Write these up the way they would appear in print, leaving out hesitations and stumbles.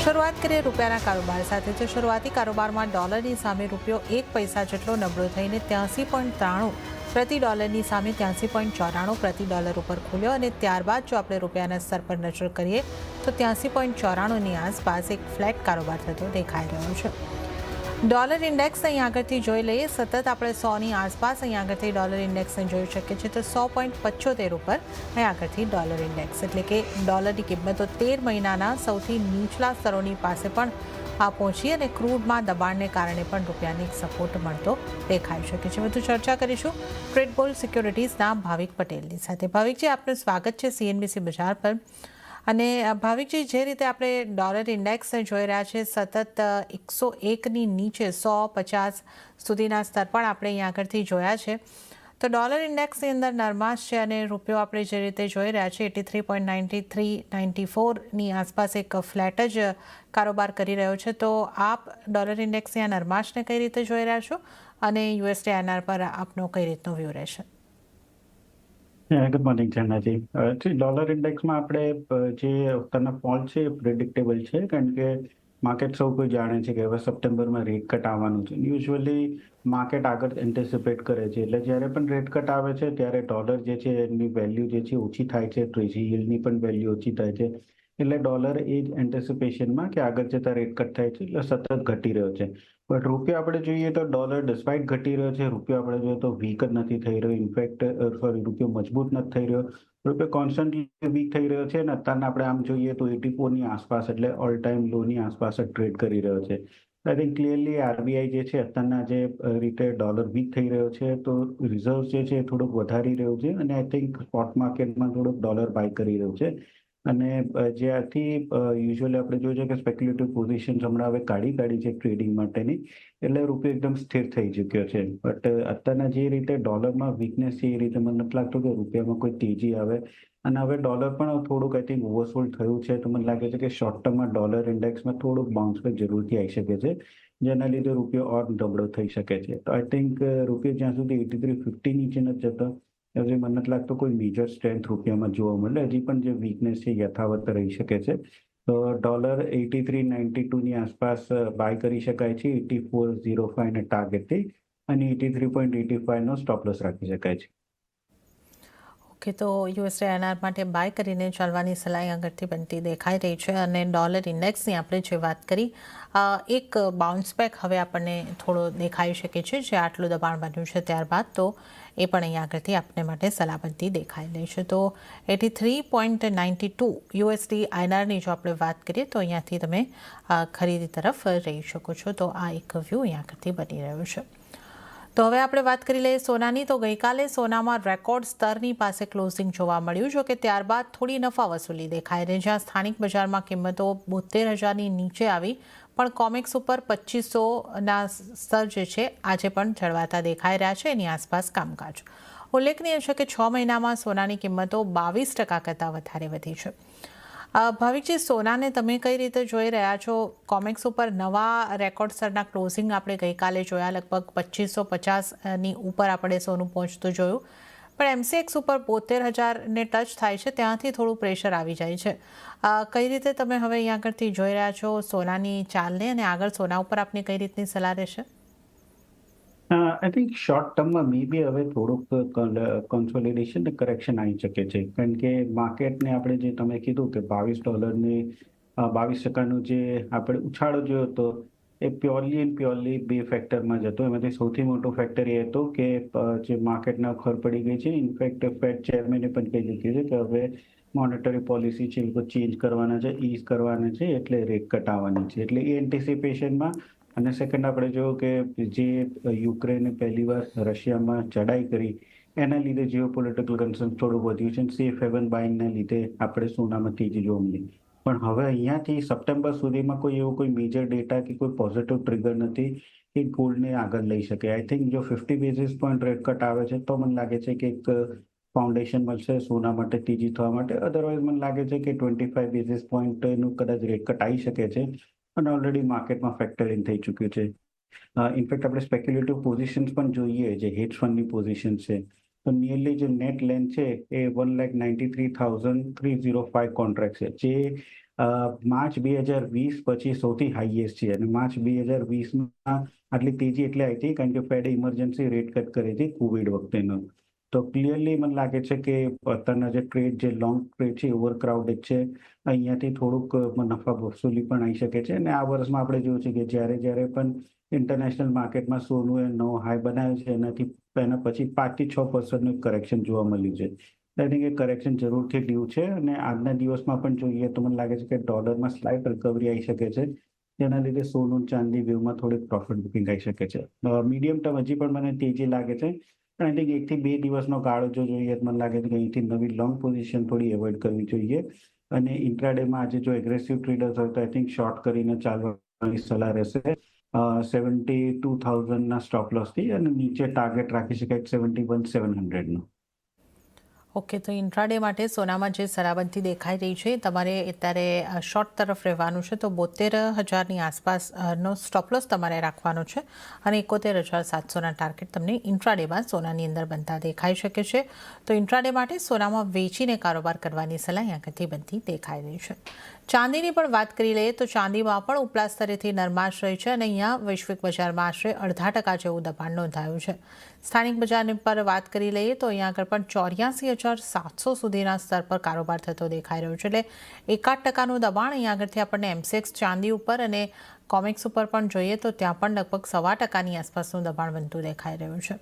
શરૂઆત કરીએ રૂપિયાના કારોબાર સાથે તો શરૂઆતી કારોબારમાં ડોલરની સામે રૂપિયો 1 પૈસા જેટલો નબળો થઈને 83.93 પ્રતિ ડોલરની સામે 83.94 પ્રતિ ડોલર ઉપર ખુલ્યો અને ત્યારબાદ જો આપણે રૂપિયાના સ્તર પર નજર કરીએ તો 83.94ની આસપાસ એક ફ્લેટ કારોબાર થતો દેખાઈ રહ્યો છે. ડોલર ઇન્ડેક્સ અહીં આગળથી જોઈ લઈએ. સતત આપણે 100ની આસપાસ અહીં આગળથી ડોલર ઇન્ડેક્સને જોઈ શકીએ છીએ તો 100.75 ઉપર અહીં આગળથી ડોલર ઇન્ડેક્સ એટલે કે ડોલરની કિંમતો 13 મહિનાના સૌથી નીચલા સ્તરોની પાસે પણ પહોંચી અને ક્રૂડમાં દબાણને કારણે પણ રૂપિયાને એક સપોર્ટ મળતો દેખાઈ શકે છે. વધુ ચર્ચા કરીશું ટ્રેડબોલ સિક્યોરિટીઝના ભાવિક પટેલની સાથે. ભાવિકજી, આપનું સ્વાગત છે CNBC બજાર પર. અને ભાવિકજી, જે રીતે આપણે ડોલર ઇન્ડેક્સને જોઈ રહ્યા છે સતત 101ની નીચે 150 સુધીના સ્તર પણ આપણે અહીંયા આગળથી જોયા છે, તો ડોલર ઇન્ડેક્સની અંદર નરમાશ છે અને રૂપિયો આપણે જે રીતે જોઈ રહ્યા છે 83.93-94ની આસપાસ એક ફ્લેટ જ કારોબાર કરી રહ્યો છે. તો આપ ડોલર ઇન્ડેક્સની આ નરમાશને કઈ રીતે જોઈ રહ્યા છો અને USD INR પર આપનો કઈ રીતનો વ્યૂ રહેશે? ગુડ મોર્નિંગ જન્નાજી. ડોલર ઇન્ડેક્સમાં આપણે જે અત્યારના ફોલ છે એ પ્રિડિક્ટેબલ છે, કારણ કે માર્કેટ સૌ કોઈ જાણે છે કે હવે સપ્ટેમ્બરમાં રેટ કટ આવવાનું છે. યુઝ્યુઅલી માર્કેટ આગળ એન્ટિસિપેટ કરે છે, એટલે જ્યારે પણ રેટ કટ આવે છે ત્યારે ડોલર જે છે એની વેલ્યુ જે છે ઓછી થાય છે, ટ્રેઝરી યીલ્ડની પણ વેલ્યુ ઓછી થાય છે. એટલે ડોલર એ જ એન્ટિસિપેશનમાં કે આગળ જતા રેટ કટ થાય છે એટલે સતત ઘટી રહ્યો છે. બટ રૂપિયો આપણે જોઈએ તો ડોલર ડિસ્પાઇટ ઘટી રહ્યો છે, રૂપિયો આપણે જોઈએ તો વીક જ નથી થઈ રહ્યો. ઇનફેક્ટ રૂપિયો મજબૂત નથી થઈ રહ્યો, રૂપિયો કોન્સ્ટન્ટલી વીક થઈ રહ્યો છે અને અત્યારના આપણે આમ જોઈએ તો 84ની આસપાસ એટલે ઓલ ટાઈમ લોની આસપાસ જ ટ્રેડ કરી રહ્યો છે. આઈ થિંક ક્લિયરલી RBI જે છે અત્યારના જે રીતે ડોલર વીક થઈ રહ્યો છે તો રિઝર્વ જે છે એ થોડુંક વધારી રહ્યું છે અને આઈ થિંક સ્પોટ માર્કેટમાં થોડુંક ડોલર બાય કરી રહ્યું છે. અને જ્યાંથી યુઝ્યુઅલી આપણે જોઈએ છે કે સ્પેક્યુલેટિવ પોઝિશન હમણાં હવે કાઢી છે ટ્રેડિંગ માટેની, એટલે રૂપિયો એકદમ સ્થિર થઈ ચૂક્યો છે. બટ અત્યારના જે રીતે ડોલરમાં વીકનેસ છે એ રીતે મને નથી લાગતું કે રૂપિયામાં કોઈ તેજી આવે. અને હવે ડોલર પણ થોડુંક આઈ થિંક ઓવરસોલ્ડ થયું છે, તો મને લાગે છે કે શોર્ટ ટર્મમાં ડોલર ઇન્ડેક્સમાં થોડુંક બાઉન્સ બેક જરૂરથી આવી શકે છે, જેના લીધે રૂપિયો ઓર નબળો થઈ શકે છે. તો આઈ થિંક રૂપિયો જ્યાં સુધી 83.50 નીચે નથી જતો હજી મને નથી લાગતું કોઈ મેજર સ્ટ્રેન્થ રૂપિયામાં જોવા મળે. હજી પણ જે વીકનેસ છે યથાવત રહી શકે છે. તો ડોલર 83.92ની આસપાસ બાય કરી શકાય છે 84.05 ટાર્ગેટથી, અને 83.85નો સ્ટોપ લોસ રાખી શકાય છે. ઓકે, તો USD INR માટે બાય કરીને ચાલવાની સલાહ આગળથી બનતી દેખાઈ રહી છે. અને ડોલર ઇન્ડેક્સની આપણે જે વાત કરી, એક બાઉન્સ બેક હવે આપણને થોડો દેખાઈ શકે છે, જે આટલું દબાણ બન્યું છે ત્યારબાદ તો એ પણ અહીં આગળથી આપને માટે સલાહ બનતી દેખાઈ રહી છે. તો 83.92 USD INRની જો આપણે વાત કરીએ તો અહીંયાથી તમે ખરીદી તરફ રહી શકો છો. તો આ એક વ્યૂ અહીં આગળથી બની રહ્યો છે. તો હવે આપણે વાત કરી લઈએ સોનાની. તો ગઈકાલે સોનામાં રેકોર્ડ સ્તરની પાસે ક્લોઝિંગ જોવા મળ્યું, જો કે ત્યારબાદ થોડી નફા વસૂલી દેખાઈ રહી, જ્યાં સ્થાનિક બજારમાં કિંમતો 72,000ની નીચે આવી પણ કોમેક્સ ઉપર 2500ના સ્તર જે છે આજે પણ જળવાતા દેખાઈ રહ્યા છે. એની આસપાસ કામકાજ ઉલ્લેખનીય છે કે 6 મહિનામાં સોનાની કિંમતો 22% કરતાં વધારે વધી છે. ભાવિકજી, સોનાને તમે કઈ રીતે જોઈ રહ્યા છો? કોમેક્સ ઉપર નવા રેકોર્ડ સ્તરના ક્લોઝિંગ આપણે ગઈકાલે જોયા, લગભગ 2550ની ઉપર આપણે સોનું પહોંચતું જોયું, પણ MCX ઉપર 72,000ને ટચ થાય છે, ત્યાંથી થોડું પ્રેશર આવી જાય છે. કઈ રીતે તમે હવે અહીંયા આગળથી જોઈ રહ્યા છો સોનાની ચાલને, અને આગળ સોના ઉપર આપની કઈ રીતની સલાહ રહેશે? આઈ થિંક શોર્ટ ટર્મમાં મે બી હવે થોડુંક કોન્સોલિડેશન ને કરેક્શન આવી શકે છે, કારણ કે માર્કેટને આપણે જે તમે કીધું કે $22 22%નું જે આપણે ઉછાળો જોયો હતો એ પ્યોરલી બે ફેક્ટરમાં જ હતો. એમાંથી સૌથી મોટો ફેક્ટર એ હતો કે જે માર્કેટના ખબર પડી ગઈ છે. ઇનફેક્ટ ફેડ ચેરમેને પણ કહી દીધું છે કે હવે મોનેટરી પોલિસી છે એ ચેન્જ કરવાના છે, ઇઝ કરવાના છે, એટલે રેટ કટ આવવાની છે. એટલે એ એન્ટિસિપેશનમાં. અને સેકન્ડ આપણે જોયું કે જે યુક્રેને પહેલી વાર રશિયામાં ચડાઈ કરી એના લીધે જીઓ પોલિટિકલ કન્સર્ન થોડું વધ્યું છે. સેફ હેવન બાઇંગના લીધે આપણે સોનામાં તેજી જોવા મળી. પણ હવે અહીંયાથી સપ્ટેમ્બર સુધીમાં કોઈ એવો કોઈ મેજર ડેટા કે કોઈ પોઝિટિવ ટ્રિગર નથી કે ગોલ્ડને આગળ લઈ શકે. આઈ થિંક જો 50 બેઝિસ પોઈન્ટ રેટ કટ આવે છે તો મને લાગે છે કે એક ફાઉન્ડેશન મળશે સોના માટે તેજી થવા માટે. અધરવાઇઝ મને લાગે છે કે 25 બેઝિસ પોઈન્ટનું કદાચ રેટ કટ આવી શકે છે, અને ઓલરેડી માર્કેટમાં ફેક્ટર ઇન થઈ ચૂક્યું છે. ઇનફેક્ટ આપણે સ્પેક્યુલેટિવ પોઝિશન્સ પણ જોઈએ, જે હેજ ફંડની પોઝિશન છે, તો નિયરલી જે નેટ લેન્થ છે એ 1,93,305 કોન્ટ્રાક્ટ છે, જે માર્ચ 2020 પછી સૌથી હાઈએસ્ટ છે અને માર્ચ 2020માં આટલી તેજી એટલે આવી હતી કારણ કે ફેડે ઇમરજન્સી રેટ કટ કરી હતી કોવિડ વખતેનો. તો ક્લિયરલી મને લાગે છે કે અત્યારના જે ટ્રેડ જે લોંગ ટ્રેડ છે ઓવરક્રાઉડેડ છે, અહીંયાથી થોડુંક નફા વસૂલી પણ આવી શકે છે. અને આ વર્ષમાં આપણે જોયું છે કે જ્યારે પણ ઇન્ટરનેશનલ માર્કેટમાં સોનું એ નવો હાઈ બનાવ્યો છે એના પછી 5-6% કરેક્શન જોવા મળ્યું છે. આઈ થિંક એ કરેક્શન જરૂરથી ડ્યુ છે અને આજના દિવસમાં પણ જોઈએ તો મને લાગે છે કે ડોલરમાં સ્લાઇટ રિકવરી આવી શકે છે, જેના લીધે સોનું ચાંદી બેઉમાં થોડીક પ્રોફિટ બુકિંગ આવી શકે છે. મીડિયમ ટર્મ હજી પણ મને તેજી લાગે છે, પણ આઈ થિંક 1 થી 2 દિવસનો ગાળો જો જોઈએ તો મને લાગે છે કે અહીંથી નવી લોંગ પોઝિશન થોડી એવોઇડ કરવી જોઈએ. અને ઇન્ટ્રાડેમાં આજે જો એગ્રેસિવ ટ્રેડર્સ હોય તો આઈ થિંક શોર્ટ કરીને ચાલવાની સલાહ રહેશે. 72,000ના સ્ટોપ લોસથી અને નીચે ટાર્ગેટ રાખી શકાય 71,700નો. ઓકે, તો ઇન્ટ્રાડે માટે સોનામાં જે સરાબંધી દેખાઈ રહી છે તમારે અત્યારે શોર્ટ તરફ રહેવાનું છે, તો 72,000ની આસપાસનો સ્ટોપલોસ તમારે રાખવાનો છે અને 71,700ના ટાર્ગેટ તમને ઇન્ટ્રાડેમાં સોનાની અંદર બનતા દેખાઈ શકે છે. તો ઇન્ટ્રાડે માટે સોનામાં વેચીને કારોબાર કરવાની સલાહ અહીંયા આગળથી બનતી દેખાઈ રહી છે. ચાંદીની પણ વાત કરી લઈએ તો ચાંદીમાં પણ ઉપલા સ્તરેથી નરમાશ રહી છે અને અહીંયા વૈશ્વિક બજારમાં આશરે 0.5% જેવું દબાણ નોંધાયું છે. સ્થાનિક બજારની પર વાત કરી લઈએ તો અહીંયા આગળ પણ 84,700 સુધીના સ્તર પર કારોબાર થતો દેખાઈ રહ્યો છે. એટલે 1% દબાણ અહીંયા આગળથી આપણને MCX ચાંદી ઉપર અને કોમેક્સ ઉપર પણ જોઈએ તો ત્યાં પણ લગભગ 0.25%ની આસપાસનું દબાણ બનતું દેખાઈ રહ્યું છે.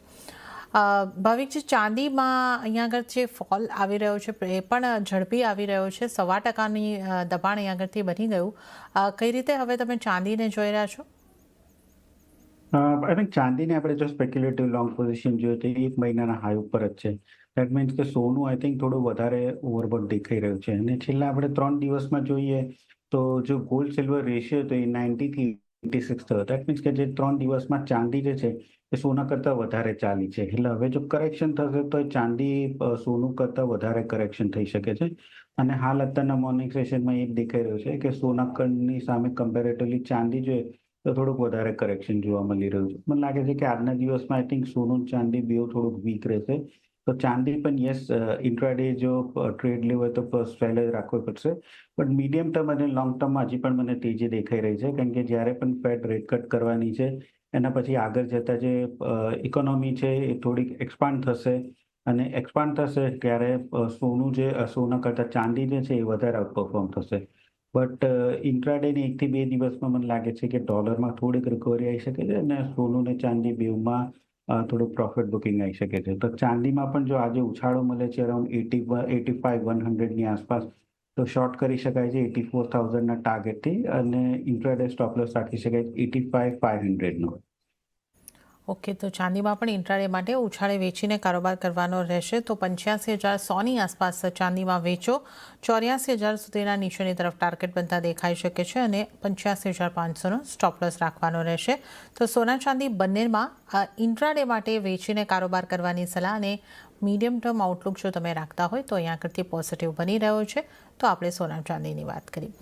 ભાવિકજી, ચાંદીમાં અહીંયા આગળ જે ફોલ આવી રહ્યો છે એ પણ ઝડપી આવી રહ્યો છે. 0.25%ની દબાણ અહીંયા આગળથી બની ગયું. કઈ રીતે હવે તમે ચાંદીને જોઈ રહ્યા છો? આઈ થિંક ચાંદીને આપણે જો સ્પેક્યુલેટિવ લોંગ પોઝિશન જોઈએ તો 1 મહિનાના હાઈ ઉપર જ છે. દેટ મીન્સ કે સોનું આઈ થિંક થોડું વધારે ઓવરબોટ દેખાઈ રહ્યું છે. અને છેલ્લા આપણે 3 દિવસમાં જોઈએ તો જો ગોલ્ડ સિલ્વર રેશિયો તો એ 90 થી 86 થયો. દેટ મીન્સ કે જે 3 દિવસમાં ચાંદી જે છે એ સોના કરતાં વધારે ચાલી છે. એટલે હવે જો કરેક્શન થશે તો ચાંદી સોનું કરતાં વધારે કરેક્શન થઈ શકે છે. અને હાલ અત્યારના મોર્નિંગ સેશનમાં એ જ દેખાઈ રહ્યું છે કે સોનાની સામે કમ્પેરેટિવલી ચાંદી જોઈએ તો થોડુંક વધારે કરેક્શન જોવા મળી રહ્યું છે. મને લાગે છે કે આજના દિવસમાં આઈ થિંક સોનું ચાંદી બેઉ થોડુંક વીક રહેશે. તો ચાંદી પણ યસ ઇન્ટ્રાડે જો ટ્રેડ લેવું હોય તો સ્ટ્રેલ જ રાખવો પડશે. બટ મીડિયમ ટર્મ અને લોંગ ટર્મમાં હજી પણ મને તેજી દેખાઈ રહી છે, કારણ કે જ્યારે પણ ફેડ રેટ કટ કરવાની છે એના પછી આગળ જતા જે ઇકોનોમી છે એ થોડીક એક્સપાન્ડ થશે અને એક્સપાન્ડ થશે ત્યારે સોના કરતાં ચાંદી જે છે એ વધારે આઉટપરફોર્મ થશે. બટ ઇન્ટ્રાડેની 1 થી 2 દિવસમાં મને લાગે છે કે ડોલરમાં થોડીક રિકવરી આવી શકે છે અને સોનું ને ચાંદી બેઉમાં થોડું પ્રોફિટ બુકિંગ આવી શકે છે. તો ચાંદીમાં પણ જો આજે ઉછાળો મળે છે અરાઉન્ડ 85,100ની આસપાસ, તો શોર્ટ કરી શકાય છે 84,000ના ટાર્ગેટથી અને ઇન્ટ્રાડે સ્ટોપ લોસ રાખી શકાય 85,500નો. ઓકે, તો ચાંદીમાં પણ ઇન્ટ્રાડે માટે ઉછાળે વેચીને કારોબાર કરવાનો રહેશે. તો 85,100ની આસપાસ ચાંદીમાં વેચો. 84,000 સુધીના નીચેની તરફ ટાર્ગેટ બનતા દેખાઈ શકે છે અને 85,500નો સ્ટોપ લોસ રાખવાનો રહેશે. તો સોના ચાંદી બંનેમાં ઇન્ટ્રાડે માટે વેચીને કારોબાર કરવાની સલાહ અને મીડિયમ ટર્મ આઉટલુક જો તમે રાખતા હોય તો અહીંયા આગળથી પોઝિટિવ બની રહ્યો છે. તો આપણે સોના ચાંદીની વાત કરી.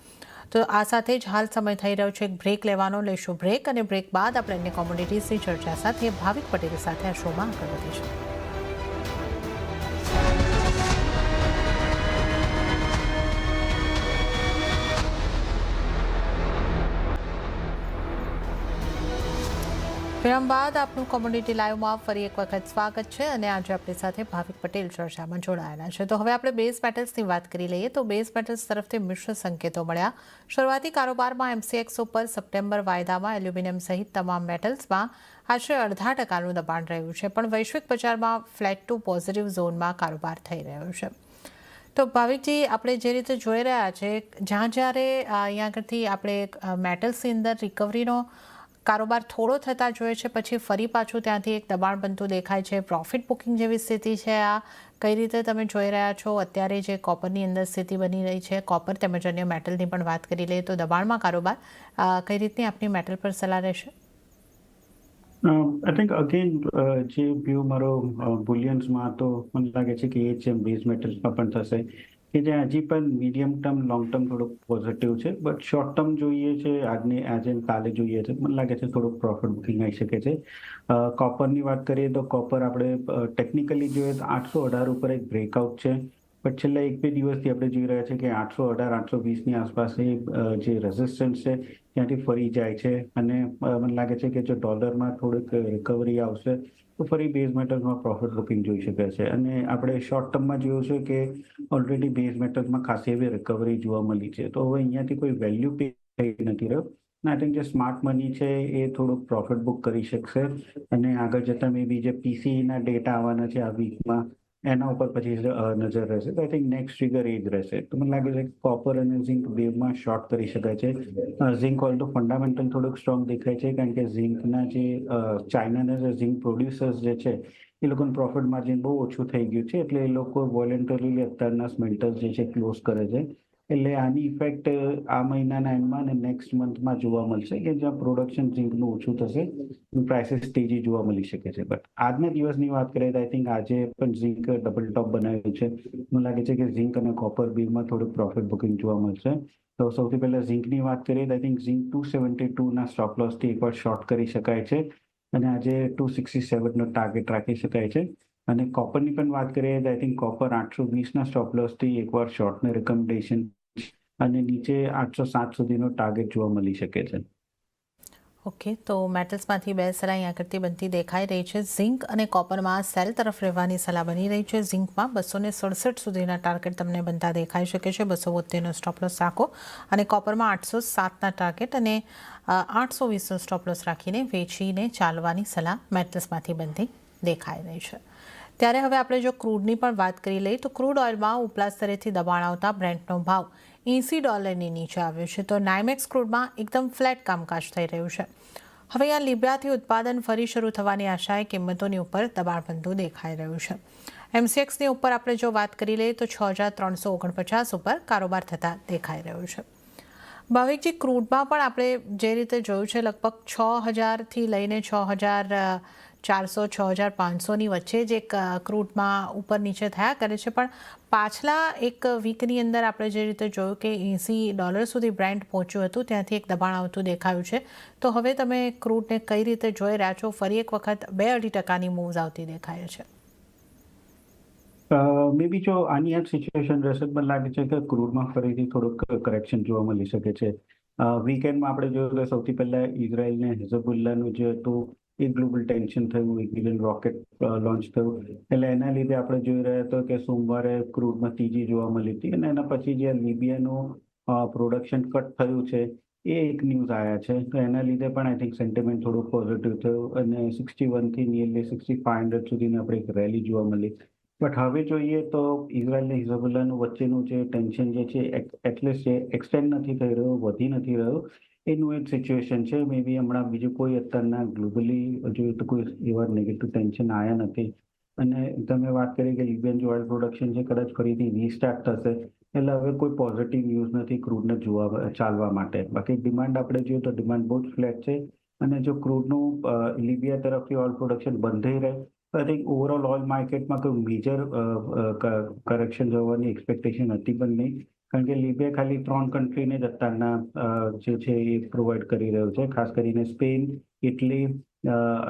તો આ સાથે જ હાલ સમય થઈ રહ્યો છે એક બ્રેક લેવાનો. લેશું બ્રેક અને બ્રેક બાદ આપણે અન્ય કોમોડિટીઝની ચર્ચા સાથે ભાવિક પટેલ સાથે આ શોમાં આગળ વધીશું. વિરામ બાદ આપનું કોમોડિટી લાઈવમાં ફરી એક વખત સ્વાગત છે અને આજે આપણી સાથે ભાવિક પટેલ ચર્ચામાં જોડાયેલા છે. તો હવે આપણે બેઝ મેટલ્સની વાત કરી લઈએ તો બેઝ મેટલ્સ તરફથી મિશ્ર સંકેતો મળ્યા. શરૂઆતી કારોબારમાં MCX ઉપર સપ્ટેમ્બર વાયદામાં એલ્યુમિનિયમ સહિત તમામ મેટલ્સમાં આશરે 0.5%નું દબાણ રહ્યું છે, પણ વૈશ્વિક બજારમાં ફ્લેટ ટુ પોઝિટિવ ઝોનમાં કારોબાર થઈ રહ્યો છે. તો ભાવિકજી, આપણે જે રીતે જોઈ રહ્યા છે જ્યારે અહીંયા આગળથી આપણે મેટલ્સની અંદર રિકવરીનો કારોબાર થોડો થતા જોઈએ છે, પછી ફરી પાછું ત્યાંથી એક દબાણ બનતું દેખાય છે. પ્રોફિટ બુકિંગ જેવી સ્થિતિ છે. આ કઈ રીતે તમે જોઈ રહ્યા છો? અત્યારે જે કોપરની અંદર સ્થિતિ બની રહી છે, કોપર તેમજ અન્ય મેટલની પણ વાત કરી લઈએ તો દબાણમાં કારોબાર કઈ રીતની આપની મેટલ પર સલાહ રહેશે? આઈ થિંક અગેન જે વ્યૂ મારો બુલિયન્સમાં તો મને લાગે છે કે એ જ બેઝ મેટલ્સમાં પણ થશે કે જે હજી પણ મીડિયમ ટર્મ લોંગ ટર્મ થોડુંક પોઝિટિવ છે. બટ શોર્ટ ટર્મ જોઈએ છે આજે કાલે જોઈએ છે મને લાગે છે થોડુંક પ્રોફિટ બુકિંગ આવી શકે છે. કોપરની વાત કરીએ તો કોપર આપણે ટેકનિકલી જોઈએ તો 818 ઉપર એક બ્રેકઆઉટ છે, બટ છેલ્લા 1-2 દિવસથી આપણે જોઈ રહ્યા છીએ કે 818-820ની આસપાસ જે રેઝિસ્ટન્સ છે ત્યાંથી ફરી જાય છે અને મને લાગે છે કે જો ડોલરમાં થોડીક રિકવરી આવશે તો ફરી બેઝ મેટલ્સમાં પ્રોફિટ બુકિંગ જોઈ શકે છે. અને આપણે શોર્ટ ટર્મમાં જોયું છે કે ઓલરેડી બેઝ મેટલ્સમાં ખાસી એવી રિકવરી જોવા મળી છે. તો હવે અહીંયાથી કોઈ વેલ્યુ પે થઈ નથી રહ્યો. આઈ થિંક જે સ્માર્ટ મની છે એ થોડુંક પ્રોફિટ બુક કરી શકશે અને આગળ જતા મે બી જે પીસીના ડેટા આવવાના છે આ વીકમાં એના ઉપર પછી નજર રહેશે. તો આઈ થિંક નેક્સ્ટ ટ્રિગર એ જ રહેશે. તો મને લાગે છે કે કોપર અને ઝિંક બેમાં શોર્ટ કરી શકાય છે. ઝિંક ઓલ્ટો ફંડામેન્ટલ થોડુંક સ્ટ્રોંગ દેખાય છે કારણ કે ઝિંકના જે ચાઇનાના જે ઝિંક પ્રોડ્યુસર્સ જે છે એ લોકોનું પ્રોફિટ માર્જિન બહુ ઓછું થઈ ગયું છે એટલે એ લોકો વોલેન્ટરીલી અત્યારના સ્મેલ્ટર્સ જે છે ક્લોઝ કરે છે. એટલે આની ઇફેક્ટ આ મહિનાના એન્ડમાં અને નેક્સ્ટ મંથમાં જોવા મળશે કે જ્યાં પ્રોડક્શન ઝિંકનું ઓછું થશે પ્રાઇસીસ તેજી જોવા મળી શકે છે. બટ આજના દિવસની વાત કરીએ તો આઈ થિંક આજે પણ ઝિંક ડબલ ટોપ બનાવ્યું છે. મને લાગે છે કે ઝિંક અને કોપર બેમાં થોડુંક પ્રોફિટ બુકિંગ જોવા મળશે. તો સૌથી પહેલા ઝિંકની વાત કરીએ તો આઈ થિંક ઝિંક 272ના સ્ટોપ લોસથી એકવાર શોર્ટ કરી શકાય છે અને આજે 267નો ટાર્ગેટ રાખી શકાય છે. અને કોપરની પણ વાત કરીએ તો આઈ થિંક કોપર 820ના સ્ટોપ લોસથી એકવાર શોર્ટને રિકમેન્ડેશન અને નીચે 807 સુધીનો ટાર્ગેટ જોવા મળી શકે છે. ઓકે, તો મેટલ્સમાંથી બે સલાહ અહીંયા કરતી બનતી દેખાઈ રહી છે. ઝિંક અને કોપરમાં સેલ તરફ રહેવાની સલાહ બની રહી છે. ઝિંકમાં 267 સુધીના ટાર્ગેટ તમને બનતા દેખાઈ શકે છે. 272નો સ્ટોપ લોસ રાખો અને કોપરમાં 807ના ટાર્ગેટ અને 820નો સ્ટોપ લોસ રાખીને વેચીને ચાલવાની સલાહ મેટલ્સમાંથી બનતી દેખાઈ રહી છે. ત્યારે હવે આપણે જો ક્રૂડની પણ વાત કરી લઈએ તો ક્રૂડ ઓઇલમાં ઉપલા સ્તરેથી દબાણ આવતા બ્રેન્ટનો ભાવ $80 નીચે આવ્યો છે. તો નાઇમેક્સ ક્રૂડમાં એકદમ ફ્લેટ કામકાજ થઈ રહ્યું છે. હવે અહીંયા લિબ્યાથી ઉત્પાદન ફરી શરૂ થવાની આશાએ કિંમતોની ઉપર દબાણ બનતું દેખાઈ રહ્યું છે. MCXની ઉપર આપણે જો વાત કરી લઈએ તો 6349 ઉપર કારોબાર થતા દેખાઈ રહ્યું છે. ભાવિકજી, ક્રૂડમાં પણ આપણે જે રીતે જોયું છે લગભગ 6000થી લઈને 6400-6500ની વચ્ચે જ એક ક્રૂડમાં ઉપર નીચે થયા કરે છે. પણ પાછલા એક વીકની અંદર આપણે જે રીતે જોયું કે $80 સુધી બ્રેન્ટ પહોંચ્યું હતું ત્યાંથી એક દબાણ આવતું દેખાયું છે. તો હવે તમે ક્રૂડને કઈ રીતે જોઈ રહ્યા છો? ફરી એક વખત 2-2.5%ની મૂવ્સ આવતી દેખાય છે. મે બી જો આની આ સિચ્યુએશન રહેશે મને લાગે છે કે ક્રૂડમાં ફરીથી થોડુંક કરેક્શન જોવા મળી શકે છે. વીકેન્ડમાં આપણે જોયું કે સૌથી પહેલા ઇઝરાયલને હિઝબુલ્લાનું જે હતું એ ગ્લોબલ ટેન્શન થયું, એક મિલિયન રોકેટ લોન્ચ થયું. એટલે એના લીધે આપણે જોઈ રહ્યા હતા કે સોમવારે ક્રૂડમાં તેજી જોવા મળી હતી અને એના પછી જે લિબિયાનું પ્રોડક્શન કટ થયું છે એ એક ન્યૂઝ આવ્યા છે. તો એના લીધે પણ આઈ થિંક સેન્ટિમેન્ટ થોડું પોઝિટિવ થયું અને 61થી નિયરલી 6500 સુધીની આપણે એક રેલી જોવા મળી. બટ હવે જોઈએ તો ઇઝરાયલ અને હિઝબુલ્લાનું વચ્ચેનું જે ટેન્શન જે છે એટલીસ્ટ એક્સટેન્ડ નથી થઈ રહ્યું, વધી નથી રહ્યું. એનું એક સિચ્યુએશન છે. મે બી હમણાં બીજું કોઈ અત્યારના ગ્લોબલી જોઈએ તો કોઈ એવા નેગેટિવ ટેન્શન આવ્યા નથી. અને તમે વાત કરી કે લિબિયન જે ઓઇલ પ્રોડક્શન છે કદાચ ફરીથી રીસ્ટાર્ટ થશે એટલે હવે કોઈ પોઝિટિવ ન્યૂઝ નથી ક્રૂડને ચાલવા માટે. બાકી ડિમાન્ડ આપણે જોઈએ તો ડિમાન્ડ બહુ જ ફ્લેટ છે અને જો ક્રૂડનું લિબિયા તરફથી ઓઇલ પ્રોડક્શન બંધ થઈ રહે આઈ થિંક ઓવરઓલ ઓઇલ માર્કેટમાં કોઈ મેજર કરેક્શન જવાની એક્સપેક્ટેશન હતી પણ નહીં કારણ કે લિબિયા ખાલી 3 કન્ટ્રીને જ અત્યારના જે છે એ પ્રોવાઈડ કરી રહ્યો છે, ખાસ કરીને સ્પેન, ઇટલી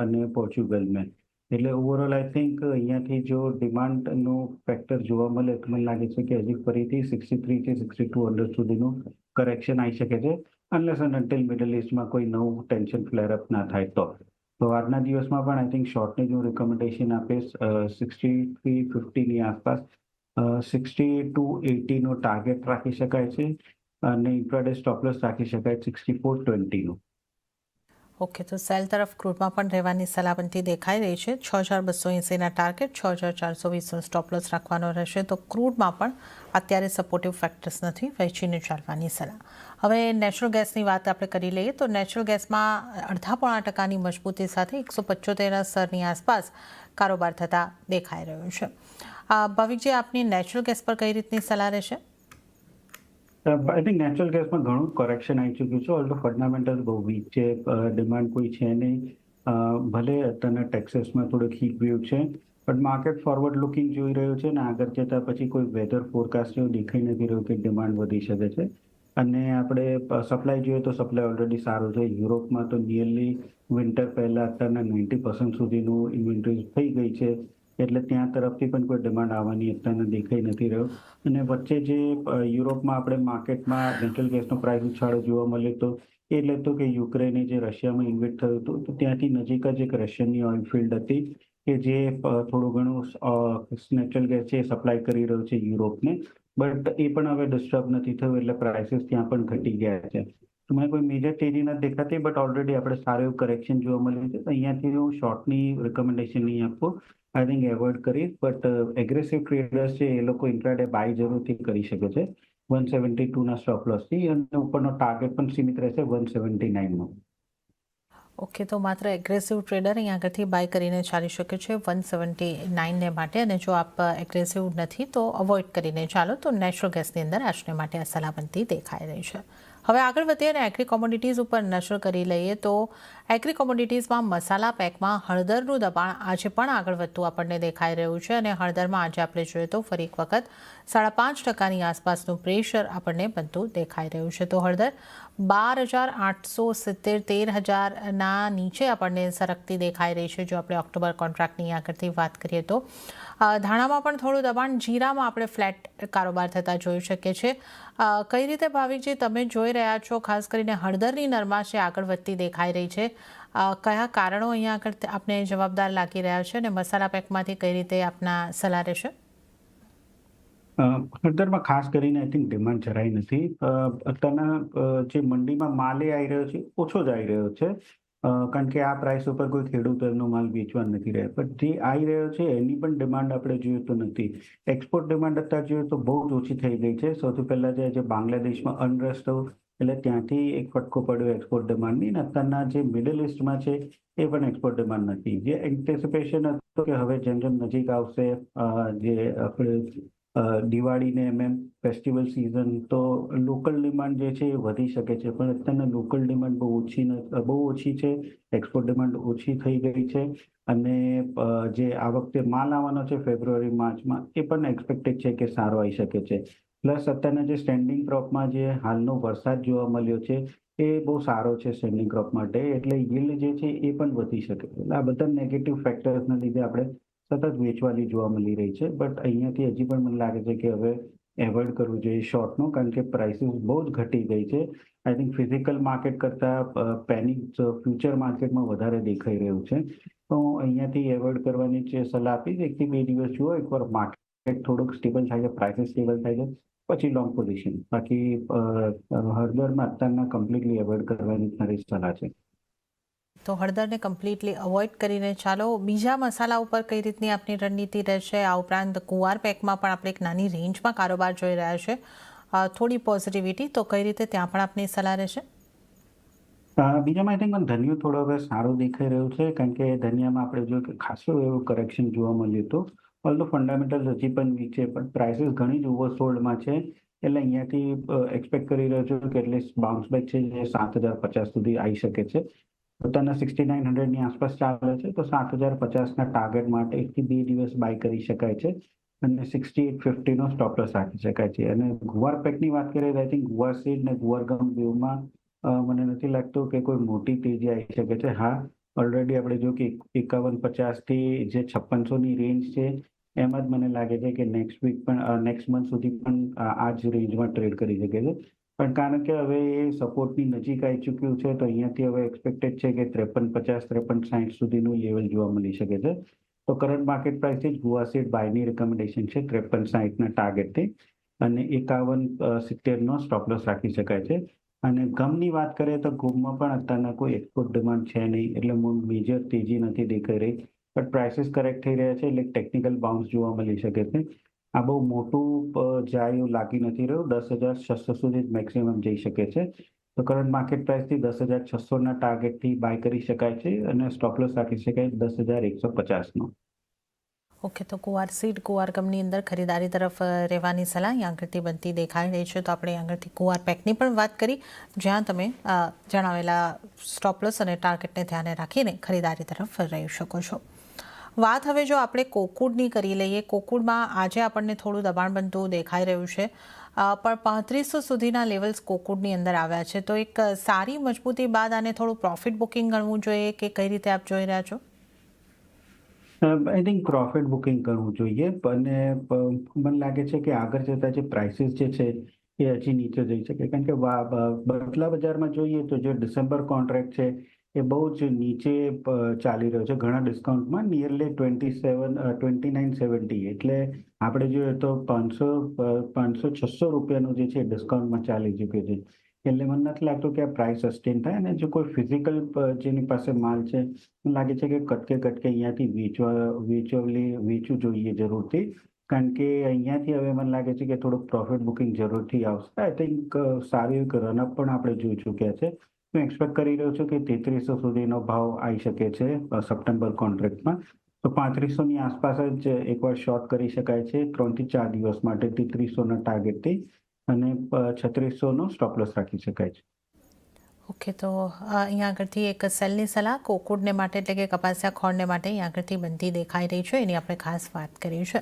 અને પોર્ચુગલમાં. એટલે ઓવરઓલ આઈ થિંક અહીંયાથી જો ડિમાન્ડનું ફેક્ટર જોવા મળે તો મને લાગે છે કે હજી ફરીથી 63 થી 6200 સુધીનું કરેક્શન આવી શકે છે અનલેસ એન્ડ અન્ટિલ મિડલ ઇસ્ટમાં કોઈ નવું ટેન્શન ફ્લેરઅપ ના થાય તો. તો આજના દિવસમાં પણ આઈ થિંક શોર્ટની જો રિકમેન્ડેશન આપીશ 6350ની આસપાસ 60 to 80નો ટાર્ગેટ રાખી શકાય છે અને ઇન્ટ્રાડે સ્ટોપ લોસ રાખી શકાય 6420નો. ઓકે, તો સેલ તરફ ક્રૂડમાં પણ રહેવાની સલાહ બનતી દેખાઈ રહી છે. 6280ના ટાર્ગેટ, 6420નો સ્ટોપ લોસ રાખવાનો રહેશે. તો ક્રૂડમાં પણ અત્યારે સપોર્ટિવ ફેક્ટર્સ નથી, વહેંચીને ચાલવાની સલાહ. હવે નેચરલ ગેસની વાત આપણે કરી લઈએ તો નેચરલ ગેસમાં 0.5% મજબૂતી સાથે 175ના સ્તરની આસપાસ કારોબાર થતા દેખાઈ રહ્યું છે. ભાવિકજી, આપની નેચરલ ગેસ પર કઈ રીતની સલાહ રહેશે? આઈ થિંક નેચરલ ગેસમાં ઘણું કરેક્શન આવી ચૂક્યું છે. ઓલ્ટો ફંડામેન્ટલ બહુ વીક છે, ડિમાન્ડ કોઈ છે નહીં. ભલે અત્યારના ટેક્સેસમાં થોડુંક હીટ વેવ છે પણ માર્કેટ ફોરવર્ડ લુકિંગ જોઈ રહ્યું છે ને આગળ જતાં પછી કોઈ વેધર ફોરકાસ્ટ એવું દેખાઈ નથી રહ્યું કે ડિમાન્ડ વધી શકે છે. અને આપણે સપ્લાય જોઈએ તો સપ્લાય ઓલરેડી સારું છે. યુરોપમાં તો નિયરલી વિન્ટર પહેલાં અત્યારના 90% સુધીનું ઇન્વેન્ટરી થઈ ગઈ છે એટલે ત્યાં તરફથી પણ કોઈ ડિમાન્ડ આવવાની અત્યારે દેખાઈ નથી રહ્યો. અને વચ્ચે જે યુરોપમાં આપણે માર્કેટમાં નેચરલ ગેસનો પ્રાઇસ ઉછાળો જોવા મળ્યો તો એ એટલે તો કે યુક્રેને જે રશિયામાં ઇન્વેડ થયું હતું તો ત્યાંથી નજીક જ એક રશિયનની ઓઇલ ફિલ્ડ હતી કે જે થોડું ઘણું નેચરલ ગેસ છે એ સપ્લાય કરી રહ્યું છે યુરોપને, બટ એ પણ હવે ડિસ્ટર્બ નથી થયું એટલે પ્રાઇસીસ ત્યાં પણ ઘટી ગયા છે. તો મને કોઈ મેજર તેજી નથી દેખાતી, બટ ઓલરેડી આપણે સારું એવું કરેક્શન જોવા મળ્યું છે. તો અહીંયાથી હું શોર્ટની રિકમેન્ડેશન નહીં આપું, આઈ થિંક એવોઇડ કરીશ. બટ એગ્રેસિવ ટ્રેડર્સ છે એ લોકો ઇન્ટ્રાડે બાય જરૂરથી કરી શકે છે 172ના સ્ટોપ લોસથી, અને ઉપરનો ટાર્ગેટ પણ સીમિત રહેશે 179નો. ઓકે, તો માત્ર એગ્રેસિવ ટ્રેડર અહીં આગળથી બાય કરીને ચાલી શકે છે 179ને માટે, અને જો આપ એગ્રેસિવ નથી તો અવોઇડ કરીને ચાલો. તો નેચરલ ગેસની અંદર આજને માટે આ સલાહ બનતી દેખાઈ રહી છે. હવે આગળ વધીએ અને એગ્રી કોમોડિટીઝ ઉપર નજર કરી લઈએ તો એગ્રી કોમોડિટીઝમાં મસાલા પેકમાં હળદરનું દબાણ આજે પણ આગળ વધતું આપણને દેખાઈ રહ્યું છે, અને હળદરમાં આજે આપણે જોઈએ તો ફરી એક વખત 5.5%ની આસપાસનું પ્રેશર આપણને બનતું દેખાઈ રહ્યું છે. તો હળદર 12,870 13,000ના નીચે આપણને સરકતી દેખાઈ રહી છે જો આપણે ઓક્ટોબર કોન્ટ્રાક્ટની આગળથી વાત કરીએ તો. ધાણામાં પણ થોડું દબાણ, જીરામાં આપણે ફ્લેટ કારોબાર થતા જોઈ શકીએ છીએ. કઈ રીતે ભાવિકજી તમે જોઈ રહ્યા છો, ખાસ કરીને હળદરની નરમાશ આગળ વધતી દેખાઈ રહી છે, કયા કારણો અહીંયા આગળ આપને જવાબદાર લાગી રહ્યા છે, અને મસાલા પેકમાંથી કઈ રીતે આપના સલાહ રહેશે? હળદરમાં ખાસ કરીને આઈ થિંક ડિમાન્ડ જરાય નથી. અત્યારના જે મંડીમાં માલ એ આવી રહ્યો છે ઓછો જ આવી રહ્યો છે, કારણ કે આ પ્રાઇસ ઉપર કોઈ ખેડૂત એમનો માલ વેચવા નથી રહ્યા. પણ જે આવી રહ્યો છે એની પણ ડિમાન્ડ આપણે જોઈએ તો નથી. એક્સપોર્ટ ડિમાન્ડ અત્યારે જોઈએ તો બહુ જ ઓછી થઈ ગઈ છે. સૌથી પહેલા જે બાંગ્લાદેશમાં અનરેસ્ટ થયું એટલે ત્યાંથી એક ફટકો પડ્યો એક્સપોર્ટ ડિમાન્ડની, અને અત્યારના જે મિડલ ઇસ્ટમાં છે એ પણ એક્સપોર્ટ ડિમાન્ડ નથી. જે એન્ટિસિપેશન હતું કે હવે જેમ જેમ નજીક આવશે જે આપણે દિવાળીને ફેસ્ટિવલ સિઝન, તો લોકલ ડિમાન્ડ જે છે એ વધી શકે છે. પણ અત્યારના લોકલ ડિમાન્ડ બહુ ઓછી છે, એક્સપોર્ટ ડિમાન્ડ ઓછી થઈ ગઈ છે. અને જે આ વખતે માલ આવવાનો છે ફેબ્રુઆરી માર્ચમાં એ પણ એક્સપેક્ટેડ છે કે સારો આવી શકે છે. પ્લસ અત્યારના જે સ્ટેન્ડિંગ ક્રોપમાં જે હાલનો વરસાદ જોવા મળ્યો છે એ બહુ સારો છે સ્ટેન્ડિંગ ક્રોપ માટે, એટલે yield જે છે એ પણ વધી શકે છે. એટલે આ બધા નેગેટિવ ફેક્ટર્સના લીધે આપણે સતત વેચવાની જોવા મળી રહી છે. બટ અહીંયાથી હજી પણ મને લાગે છે કે હવે એવોઇડ કરવું જોઈએ શોર્ટનું, કારણ કે પ્રાઇસીસ બહુ જ ઘટી ગઈ છે. આઈ થિંક ફિઝિકલ માર્કેટ કરતાં પેનિક ફ્યુચર માર્કેટમાં વધારે દેખાઈ રહ્યું છે. તો હું અહીંયાથી એવોઇડ કરવાની જે સલાહ આપીશ, 1 થી 2 દિવસ જુઓ, એકવાર માર્કેટ થોડુંક સ્ટેબલ થાય છે, પ્રાઇસીસ સ્ટેબલ થાય છે, પછી લોંગ પોઝિશન. બાકી હળદરમાં અત્યારના કમ્પ્લીટલી એવોઇડ કરવાની મારી સલાહ છે. તો હળદરને કમ્પ્લીટલી અવોઇડ કરીને ચાલો. બીજા મસાલા ઉપર કઈ રીતની આપની રણનીતિ રહેશે? આ ઉપરાંત ગુવાર પેકમાં પણ આપણે એક નાની રેન્જમાં કારોબાર જોઈ રહ્યા છે, થોડી પોઝિટિવિટી, તો કઈ રીતે ત્યાં પણ આપની સલાહ રહેશે? બીજામાં આઈ થિંક ધનિયું થોડો હવે સારું દેખાઈ રહ્યું છે, કારણ કે ધનિયામાં આપણે જોયું કે ખાસું એવું કરેક્શન જોવા મળ્યું હતું. ઓલ્ધો ફંડામેન્ટલ હજી પણ વીક છે, પણ પ્રાઇસીસ ઘણી જ ઓવરસોલ્ડમાં છે. એટલે અહીંયાથી એક્સપેક્ટ કરી રહ્યો છું કે એટલીસ્ટ બાઉન્સ બેક છે જે 7,050 સુધી આવી શકે છે. પોતાના 6900ની આસપાસ ચાલે છે, તો 7,050ના ટાર્ગેટ માટે 1 થી 2 દિવસ બાય કરી શકાય છે, અને 6850નો સ્ટોપ લોસ રાખી શકાય છે. અને ગુવાર પેકની વાત કરીએ તો આઈ થિંક ગુવાર સીડ ને ગુવાર ગમ બેવમાં મને નથી લાગતું કે કોઈ મોટી તેજી આવી શકે છે. હા, ઓલરેડી આપણે જો કે 5150થી જે 5600ની રેન્જ છે એમાં જ મને લાગે છે કે નેક્સ્ટ વીક પણ નેક્સ્ટ મંથ સુધી પણ આ જ રેન્જમાં ટ્રેડ કરી શકે છે. પણ કારણ કે હવે એ સપોર્ટની નજીક આવી ચૂક્યું છે, તો અહીંયાથી હવે એક્સપેક્ટેડ છે કે 5350 5360 સુધીનું લેવલ જોવા મળી શકે છે. તો કરંટ માર્કેટ પ્રાઇસથી જ ગુવા સીડ બાયની રિકમેન્ડેશન છે 5360ના ટાર્ગેટથી, અને 5170નો સ્ટોપ લોસ રાખી શકાય છે. અને ગમની વાત કરીએ તો ગમમાં પણ અત્યારના કોઈ એક્સપોર્ટ ડિમાન્ડ છે નહીં, એટલે મેજર તેજી નથી દેખાઈ રહી. બટ પ્રાઇસીસ કરેક્ટ થઈ રહ્યા છે, એટલે ટેકનિકલ બાઉન્સ જોવા મળી શકે છે. આ બહુ મોટું જાય એવું લાગી નથી રહ્યું. 10,600 સુધી જ મેક્સિમમ જઈ શકે છે. તો કરંટ માર્કેટ પ્રાઇસથી 10,600ના ટાર્ગેટથી બાય કરી શકાય છે, અને સ્ટોપ લોસ રાખી શકાય 10,150નો. ઓકે, તો ગુવાર સીડ, ગુવાર ગમની અંદર ખરીદારી તરફ રહેવાની સલાહ અહીં આગળથી બનતી દેખાઈ રહી છે. તો આપણે આગળથી ગુવાર પેકની પણ વાત કરી, જ્યાં તમે જણાવેલા સ્ટોપ લોસ અને ટાર્ગેટને ધ્યાને રાખીને ખરીદારી તરફ રહી શકો છો. વાત હવે જો આપણે કોકૂડની કરી લઈએ. કોકૂડમાં આજે આપણને થોડું દબાણ બનતું દેખાઈ રહ્યું છે, પણ 3500 સુધીના લેવલ્સ કોકૂડની અંદર આવ્યા છે. તો એક સારી મજબૂતી બાદ આને થોડું પ્રોફિટ બુકિંગ ગણવું જોઈએ, કે કઈ રીતે આપ જોઈ રહ્યા છો? આઈ થિંક પ્રોફિટ બુકિંગ કરવું જોઈએ અને મને લાગે છે કે આગળ જતા જે પ્રાઇસીસ જે છે એ હજી નીચે જઈ શકે કારણ કે બદલા બજારમાં જોઈએ તો જે ડિસેમ્બર કોન્ટ્રાક્ટ છે એ બહુ જ નીચે ચાલી રહ્યો છે ઘણા ડિસ્કાઉન્ટમાં નિયરલી 2970 એટલે આપણે જોઈએ તો 500-600 રૂપિયાનું જે છે ડિસ્કાઉન્ટમાં ચાલી ચૂક્યું છે એટલે મને નથી લાગતું કે આ પ્રાઇસ સસ્ટેન થાય અને જો કોઈ ફિઝિકલ જેની પાસે માલ છે મને લાગે છે કે કટકે કટકે અહીંયાથી વેચવું જોઈએ જરૂરથી કારણ કે અહીંયાથી હવે મને લાગે છે કે થોડુંક પ્રોફિટ બુકિંગ જરૂરથી આવશે આઈ થિંક સારું એક રનઅપ પણ આપણે જોઈ ચૂક્યા છે હું એક્સપેક્ટ કરી રહ્યો છું કે 3300 સુધીનો ભાવ આવી શકે છે સપ્ટેમ્બર કોન્ટ્રાક્ટમાં તો 3500ની આસપાસ જ એકવાર શોર્ટ કરી શકાય છે 3 થી 4 દિવસ માટે 3300ના ટાર્ગેટથી અને 3600નો સ્ટોપ લોસ રાખી શકાય છે. ઓકે, તો અહીંયા આગળથી એક સેલની સલાહ કોકુડને માટે એટલે કે કપાસિયા ખોળને માટે અહીંયા આગળથી બનતી દેખાઈ રહી છે, એની આપણે ખાસ વાત કરી છે.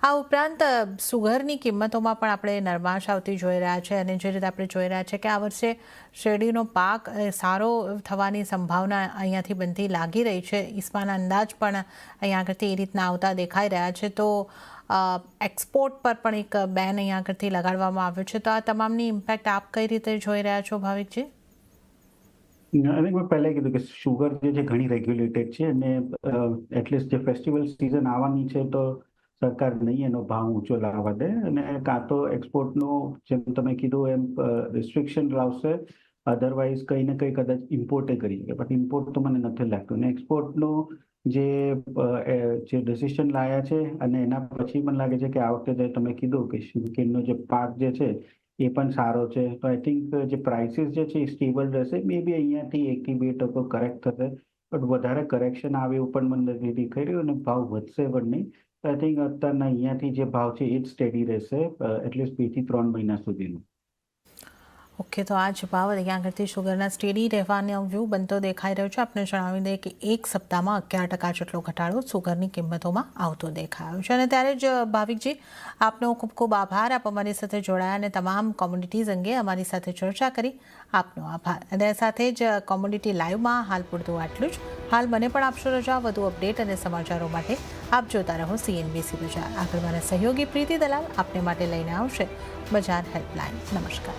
આ ઉપરાંત સુગરની કિંમતોમાં પણ આપણે નરમાશ આવતી જોઈ રહ્યા છે અને જે રીતે આપણે જોઈ રહ્યા છે કે આ વર્ષે શેરડીનો પાક સારો થવાની સંભાવના અહીંયાથી બનતી લાગી રહી છે. ઈસ્માના અંદાજ પણ અહીંયા આગળથી એ રીતના આવતા દેખાઈ રહ્યા છે. તો એક્સપોર્ટ પર પણ એક બેન અહીંયા આગળથી લગાડવામાં આવ્યો છે. તો આ તમામની ઇમ્પેક્ટ આપ કઈ રીતે જોઈ રહ્યા છો ભાવિકજી? અને મેં પહેલા કીધું કે શુગર જે છે ઘણી રેગ્યુલેટેડ છે અને એટલીસ્ટ જે ફેસ્ટિવલ સિઝન આવવાની છે તો સરકાર નહીં એનો ભાવ ઊંચો લાવવા દે અને કાં તો એક્સપોર્ટનું જેમ તમે કીધું એમ રિસ્ટ્રિક્શન લાવશે અધરવાઇઝ કંઈ ને કંઈ કદાચ ઇમ્પોર્ટે કરી શકે બટ ઇમ્પોર્ટ તો મને નથી લાગતું અને એક્સપોર્ટનું જે ડિસિઝન લાયા છે અને એના પછી મને લાગે છે કે આ વખતે તમે કીધું કે શુગરકેનનો જે પાક જે છે એ પણ સારો છે તો આઈ થિંક જે પ્રાઇસીસ જે છે એ સ્ટેબલ રહેશે મે બી અહીંયાથી 1 થી 2% કરેક્ટ થશે બટ વધારે કરેક્શન આવે એવું પણ મને નથી દેખાઈ રહ્યું અને ભાવ વધશે પણ નહીં તો આઈ થિંક અત્યારના અહીંયાથી જે ભાવ છે એ જ સ્ટેડી રહેશે એટલીસ્ટ 2 થી 3 મહિના સુધીનું. ઓકે, તો આ જ ભાવ અહીંયા આગળથી શુગરના સ્ટેડી રહેવાનો વ્યૂ બનતો દેખાઈ રહ્યો છે. આપણે જણાવી દઈએ કે એક સપ્તાહમાં 11% જેટલો ઘટાડો સુગરની કિંમતોમાં આવતો દેખાયો છે. અને ત્યારે જ ભાવિકજી, આપનો ખૂબ ખૂબ આભાર. આપ અમારી સાથે જોડાયા અને તમામ કોમોડિટીઝ અંગે અમારી સાથે ચર્ચા કરી. આપનો આભાર. અને સાથે જ કોમોડિટી લાઈવમાં હાલ પૂરતું આટલું જ. હાલ મને પણ આપશો રજા. વધુ અપડેટ અને સમાચારો માટે આપ જોતા રહો CNBC બજાર. આગળ મારા સહયોગી પ્રીતિ દલાલ આપને માટે લઈને આવશે બજાર હેલ્પલાઇન. નમસ્કાર.